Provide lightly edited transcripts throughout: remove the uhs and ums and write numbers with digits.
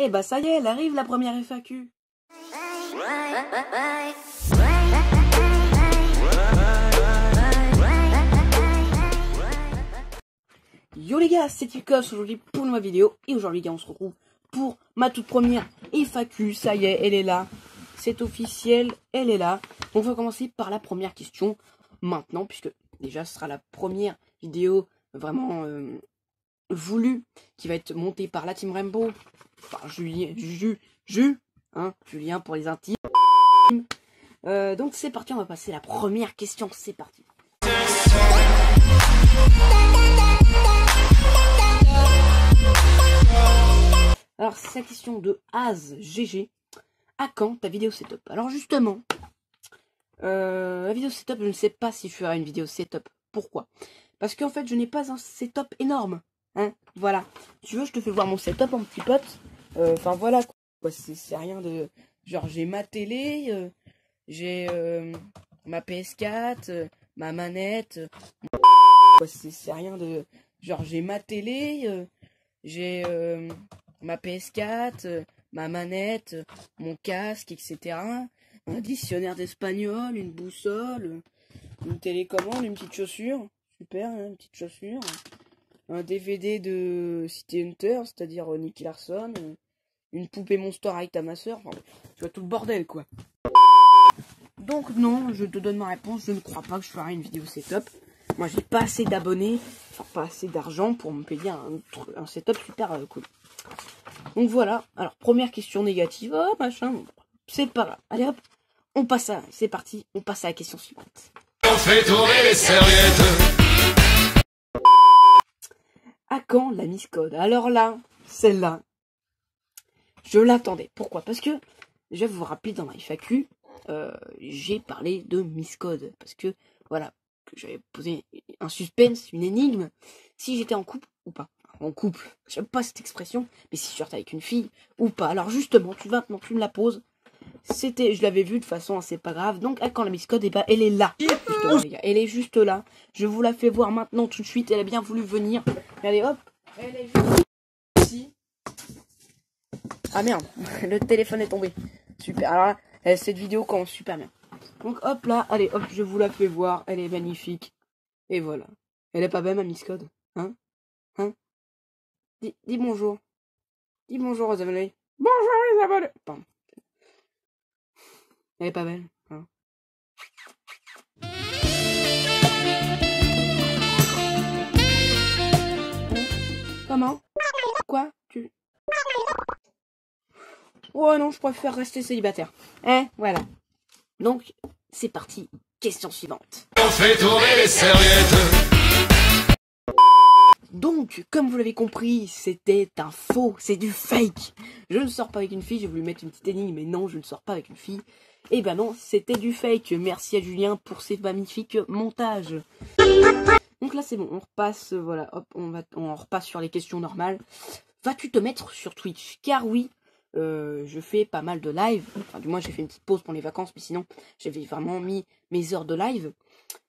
Eh bah ça y est, elle arrive la première FAQ. Yo les gars, c'est Tilkos aujourd'hui pour une nouvelle vidéo. Et aujourd'hui les gars, on se retrouve pour ma toute première FAQ. Ça y est, elle est là. C'est officiel, elle est là. Donc on va commencer par la première question maintenant, puisque déjà ce sera la première vidéo vraiment voulue qui va être montée par la Team Rainbow, par Julien, Julien pour les intimes. Donc c'est parti, on va passer à la première question, c'est parti. Alors c'est la question de AzGG. À quand ta vidéo setup? Alors justement, la vidéo setup, je ne sais pas si je ferai une vidéo setup. Pourquoi? Parce qu'en fait, je n'ai pas un setup énorme. Hein, voilà. Si tu veux, je te fais voir mon setup, mon petit pote. Enfin voilà, quoi. C'est rien de... Genre, j'ai ma télé, j'ai ma PS4, ma manette. Quoi, c'est rien de... Genre, j'ai ma télé, j'ai ma PS4, ma manette, mon casque, etc. Un dictionnaire d'espagnol, une boussole, une télécommande, une petite chaussure. Super, hein, une petite chaussure. Un DVD de City Hunter, c'est-à-dire Nicky Larson. Une poupée Monster avec ta masseur. Enfin, tu vois, tout le bordel, quoi. Donc non, je te donne ma réponse. Je ne crois pas que je ferai une vidéo setup. Moi, j'ai pas assez d'abonnés, enfin pas assez d'argent pour me payer un setup super cool. Donc voilà. Alors, première question négative. Oh, machin. C'est pas grave. Allez hop. On passe à... C'est parti. On passe à la question suivante. On fait tourner les serviettes. À quand la Miss Code? Alors là, celle-là, je l'attendais. Pourquoi? Parce que, je vais vous rappeler dans ma FAQ, j'ai parlé de Miss Code. Parce que, voilà, que j'avais posé un suspense, une énigme. Si j'étais en couple ou pas. En couple, j'aime pas cette expression, mais si je sortais avec une fille ou pas. Alors justement, tu me la poses. Je l'avais vu de toute façon, c'est pas grave. Donc, à quand la Miss Code? Et bah, elle est là. Justement, les gars. Elle est juste là. Je vous la fais voir maintenant tout de suite. Elle a bien voulu venir. Allez, hop. Elle est juste ici. Ah merde, le téléphone est tombé. Super. Alors là, cette vidéo commence super bien. Donc, hop là. Allez, hop, je vous la fais voir. Elle est magnifique. Et voilà. Elle est pas belle, ma Miss Code? Hein? Dis bonjour. Dis bonjour aux abonnés. Bonjour les abonnés. Pardon. Elle est pas belle, hein. Comment? Quoi? Oh non, je préfère rester célibataire. Voilà. Donc, c'est parti. Question suivante. On fait tourner les serviettes. Donc, comme vous l'avez compris, c'était un faux, c'est du fake. Je ne sors pas avec une fille, je vais lui mettre une petite énigme, mais non, je ne sors pas avec une fille. Eh ben non, c'était du fake. Merci à Julien pour ces magnifiques montages. Donc là, c'est bon, on repasse, voilà, hop, on repasse sur les questions normales. Vas-tu te mettre sur Twitch? Car oui, je fais pas mal de live. Enfin, du moins, j'ai fait une petite pause pour les vacances, mais sinon, j'avais vraiment mis mes heures de live.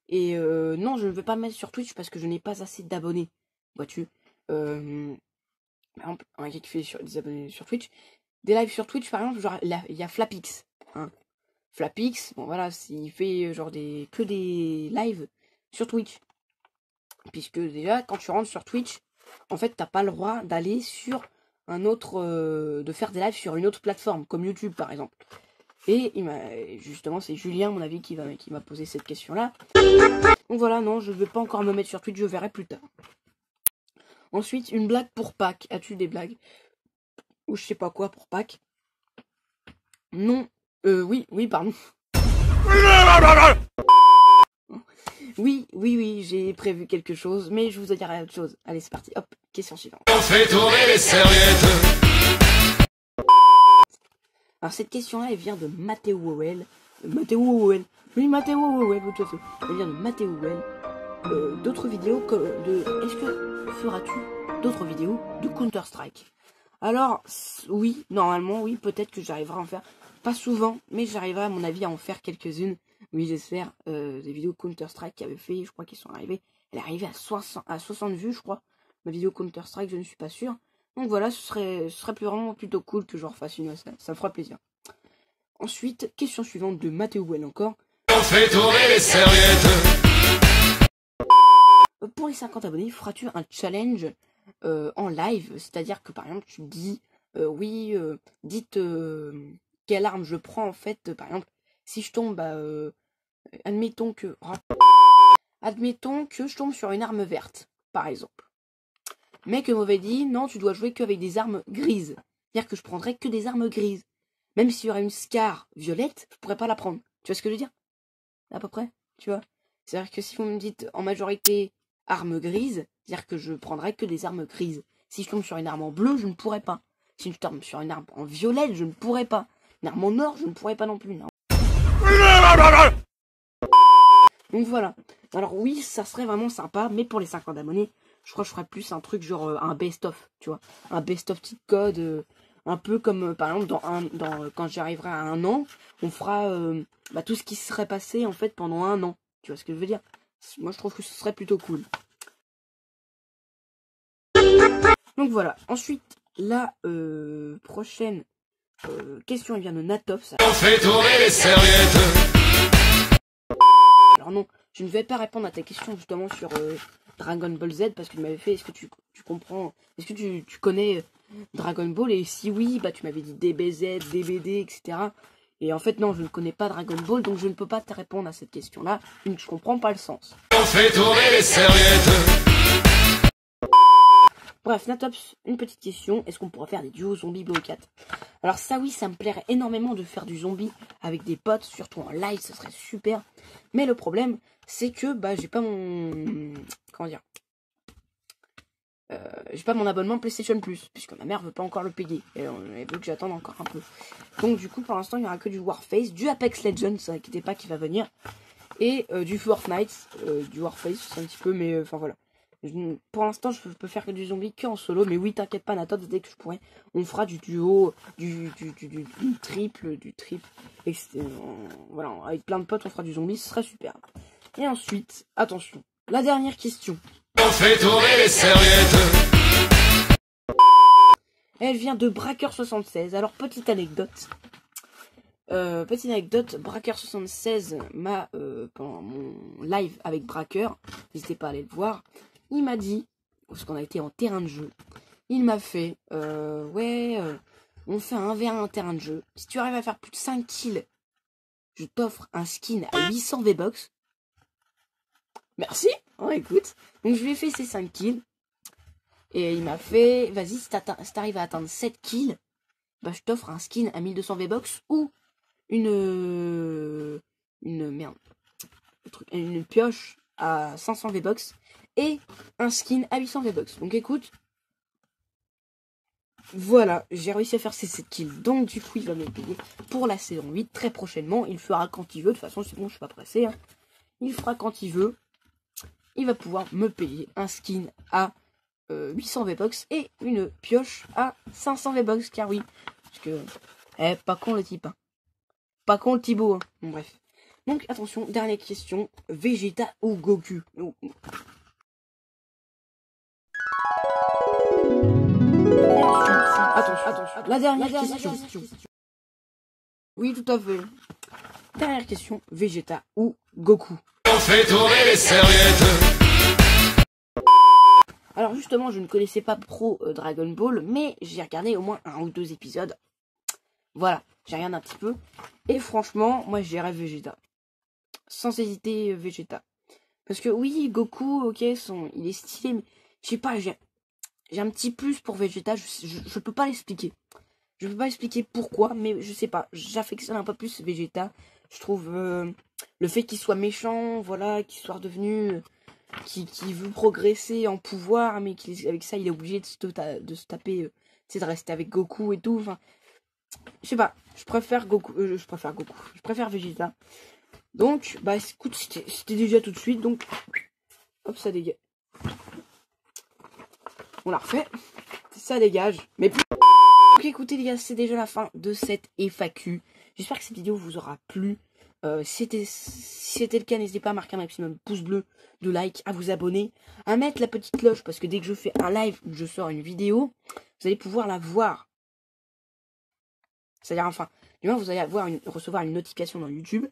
Et non, je ne veux pas me mettre sur Twitch parce que je n'ai pas assez d'abonnés. Vois-tu, par exemple, un gars qui fait des abonnés sur Twitch, des lives sur Twitch, par exemple, genre, il y a Flapix, hein. Flapix, bon voilà, il fait genre que des lives sur Twitch. Puisque déjà, quand tu rentres sur Twitch, en fait, t'as pas le droit d'aller sur un autre, de faire des lives sur une autre plateforme, comme YouTube par exemple. Et justement, c'est Julien, à mon avis, qui m'a posé cette question-là. Donc voilà, non, je ne veux pas encore me mettre sur Twitch, je verrai plus tard. Ensuite, une blague pour Pâques. As-tu des blagues? Ou je sais pas quoi pour Pâques? Non. Oui, pardon. Oui, j'ai prévu quelque chose, mais je vous en dirai autre chose. Allez, c'est parti. Hop, question suivante. On fait tourner les serviettes. Alors, cette question-là, elle vient de Mathéo Wowell. Oui, Mathéo Wowell, tout à fait. Elle vient de Mathéo Wowell. D'autres vidéos est-ce que feras-tu d'autres vidéos de Counter-Strike? Alors, oui, normalement, oui, peut-être que j'arriverai à en faire. Pas souvent, mais j'arriverai à mon avis à en faire quelques-unes. Oui, j'espère. Des vidéos Counter-Strike qui avaient fait, je crois qu'ils sont arrivés. Elle est arrivée à 60 vues, je crois. Ma vidéo Counter-Strike, je ne suis pas sûr. Donc voilà, ce serait plus vraiment plutôt cool que je refasse une, ça me fera plaisir. Ensuite, question suivante de Mathéo Well encore. On fait tourner les serviettes. Pour les 50 abonnés, feras-tu un challenge en live? C'est-à-dire que par exemple, tu dis, oui, dites quelle arme je prends en fait. Par exemple, si je tombe, admettons que je tombe sur une arme verte, par exemple. Mais que m'avait dit, non, tu dois jouer qu'avec des armes grises. C'est-à-dire que je prendrais que des armes grises. Même s'il y aurait une Scar violette, je pourrais pas la prendre. Tu vois ce que je veux dire? À peu près, tu vois? C'est-à-dire que si vous me dites en majorité armes grises, c'est-à-dire que je prendrais que des armes grises. Si je tombe sur une arme en bleu, je ne pourrais pas. Si je tombe sur une arme en violette, je ne pourrais pas. Une arme en or, je ne pourrais pas non plus. Non. Donc voilà. Alors oui, ça serait vraiment sympa, mais pour les 50 abonnés, je crois que je ferais plus un truc genre un best-of, tu vois. Un best-of cheat code, un peu comme par exemple quand j'arriverai à 1 an, on fera tout ce qui serait passé en fait pendant 1 an. Tu vois ce que je veux dire? Moi je trouve que ce serait plutôt cool. Donc voilà. Ensuite, la prochaine question, elle vient de Natov. On fait tourner les serviettes. Alors non, je ne vais pas répondre à ta question justement sur Dragon Ball Z parce que tu m'avais fait, est-ce que tu comprends, est-ce que tu connais Dragon Ball? Et si oui, tu m'avais dit DBZ, DBD, etc. Et en fait non, je ne connais pas Dragon Ball, donc je ne peux pas te répondre à cette question-là, donc je comprends pas le sens. On fait tourner les serviettes. Bref, Natops, une petite question, est-ce qu'on pourra faire des duos zombies BO4? Alors ça oui, ça me plairait énormément de faire du zombie avec des potes, surtout en live, ce serait super. Mais le problème, c'est que j'ai pas mon... Comment dire, j'ai pas mon abonnement PlayStation Plus, puisque ma mère veut pas encore le payer. Et elle veut que j'attende encore un peu. Donc du coup, pour l'instant, il y aura que du Warface, du Apex Legends, ne vous inquiétez pas, qui va venir. Et du Fortnite, du Warface, un petit peu, mais enfin voilà. Pour l'instant, je peux faire que du zombie que en solo, mais oui, t'inquiète pas, Nathan, dès que je pourrai, on fera du duo, du triple, et voilà, avec plein de potes, on fera du zombie, ce serait super. Et ensuite, attention, la dernière question. On fait tourner les serviettes. Elle vient de Bracker76. Alors, petite anecdote. Bracker76 m'a, pendant mon live avec Bracker, n'hésitez pas à aller le voir, il m'a dit, parce qu'on a été en terrain de jeu, il m'a fait, on fait un 1v1 terrain de jeu. Si tu arrives à faire plus de 5 kills, je t'offre un skin à 800 V-Bucks. Merci, écoute. Donc je lui ai fait ces 5 kills. Et il m'a fait, vas-y, si t'arrives à atteindre 7 kills, je t'offre un skin à 1200 V-Bucks ou une pioche à 500 V-Bucks et un skin à 800 V-Bucks. Donc écoute, voilà, j'ai réussi à faire ces 7 kills. Donc du coup, il va me payer pour la saison 8 très prochainement. Il le fera quand il veut. De toute façon, c'est bon, je suis pas pressé. Hein. Il fera quand il veut. Il va pouvoir me payer un skin à 800 V-Bucks et une pioche à 500 V-Bucks. Car oui, parce que... pas con le type. Hein. Pas con le Thibaut. Hein. Bon, bref. Donc attention, dernière question. Vegeta ou Goku? Attention. La dernière question. Oui, tout à fait. Dernière question. Vegeta ou Goku? On fait tourner les serviettes. Alors justement, je ne connaissais pas pro Dragon Ball, mais j'ai regardé au moins 1 ou 2 épisodes. Voilà, j'ai regardé un petit peu. Et franchement, moi j'irais Vegeta. Sans hésiter, Vegeta. Parce que oui, Goku, ok, il est stylé, mais je sais pas, j'ai un petit plus pour Vegeta, je peux pas l'expliquer. Je peux pas expliquer pourquoi, mais je sais pas, j'affectionne un peu plus Vegeta. Je trouve le fait qu'il soit méchant, voilà, qu'il soit redevenu... Qui veut progresser en pouvoir, mais avec ça, il est obligé de se taper, de rester avec Goku et tout. Enfin, je sais pas, je préfère Goku. Je préfère Vegeta. Donc, écoute, c'était déjà tout de suite, donc, hop, ça dégage. On la refait, ça dégage. Mais donc, écoutez les gars, c'est déjà la fin de cette FAQ. J'espère que cette vidéo vous aura plu. Si c'était le cas, n'hésitez pas à marquer un maximum de pouces bleus, de like, à vous abonner, à mettre la petite cloche, parce que dès que je fais un live ou que je sors une vidéo, vous allez pouvoir la voir. C'est-à-dire, enfin, du moins, vous allez recevoir une notification dans YouTube.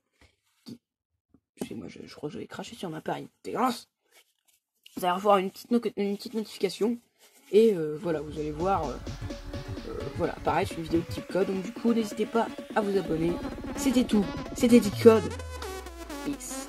Moi, je crois que je vais cracher sur ma pareil. Dégueulasse. Vous allez recevoir une petite notification. Et voilà, vous allez voir voilà, apparaître une vidéo de type code. Donc du coup, n'hésitez pas à vous abonner. C'était tout. C'était Type Code. Peace.